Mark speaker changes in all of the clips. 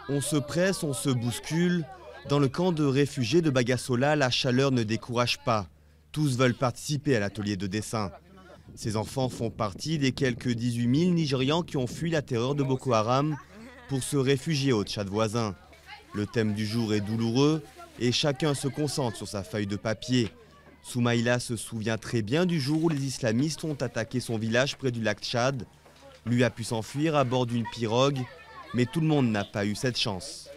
Speaker 1: On se presse, on se bouscule. Dans le camp de réfugiés de Bagassola, la chaleur ne décourage pas. Tous veulent participer à l'atelier de dessin. Ces enfants font partie des quelques 18 000 Nigérians qui ont fui la terreur de Boko Haram pour se réfugier au Tchad voisin. Le thème du jour est douloureux et chacun se concentre sur sa feuille de papier. Soumaïla se souvient très bien du jour où les islamistes ont attaqué son village près du lac Tchad. Lui a pu s'enfuir à bord d'une pirogue, mais tout le monde n'a pas eu cette chance.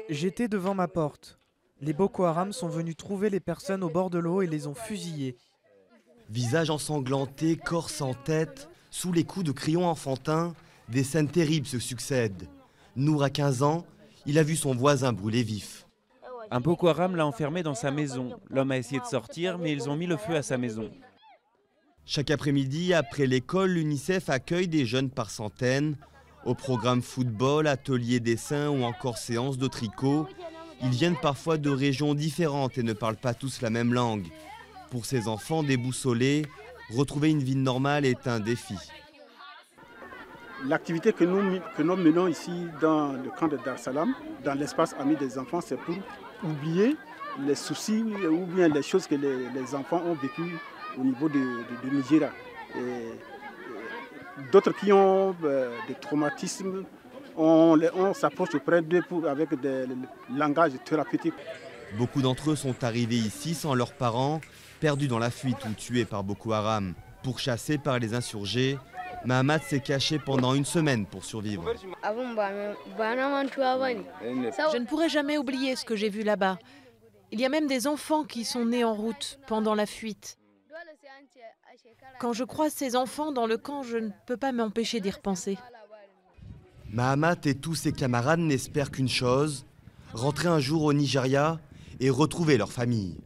Speaker 2: J'étais devant ma porte. Les Boko Haram sont venus trouver les personnes au bord de l'eau et les ont fusillées.
Speaker 1: Visage ensanglanté, corps sans tête, sous les coups de crayons enfantins, des scènes terribles se succèdent. Nour a 15 ans, il a vu son voisin brûler vif.
Speaker 3: Un Boko Haram l'a enfermé dans sa maison. L'homme a essayé de sortir, mais ils ont mis le feu à sa maison.
Speaker 1: Chaque après-midi, après l'école, l'UNICEF accueille des jeunes par centaines. Au programme football, ateliers dessin ou encore séances de tricot, ils viennent parfois de régions différentes et ne parlent pas tous la même langue. Pour ces enfants déboussolés, retrouver une vie normale est un défi.
Speaker 4: L'activité que nous menons ici dans le camp de Dar Salam, dans l'espace ami des enfants, c'est pour oublier les soucis ou bien les choses que les enfants ont vécues au niveau de Nigeria. D'autres qui ont des traumatismes, on s'approche auprès d'eux avec des langages thérapeutiques.
Speaker 1: Beaucoup d'entre eux sont arrivés ici sans leurs parents, perdus dans la fuite ou tués par Boko Haram. Pourchassés par les insurgés, Mahamat s'est caché pendant une semaine pour survivre.
Speaker 5: Je ne pourrai jamais oublier ce que j'ai vu là-bas. Il y a même des enfants qui sont nés en route pendant la fuite. Quand je croise ces enfants dans le camp, je ne peux pas m'empêcher d'y repenser.
Speaker 1: Mahamat et tous ses camarades n'espèrent qu'une chose, rentrer un jour au Nigeria et retrouver leur famille.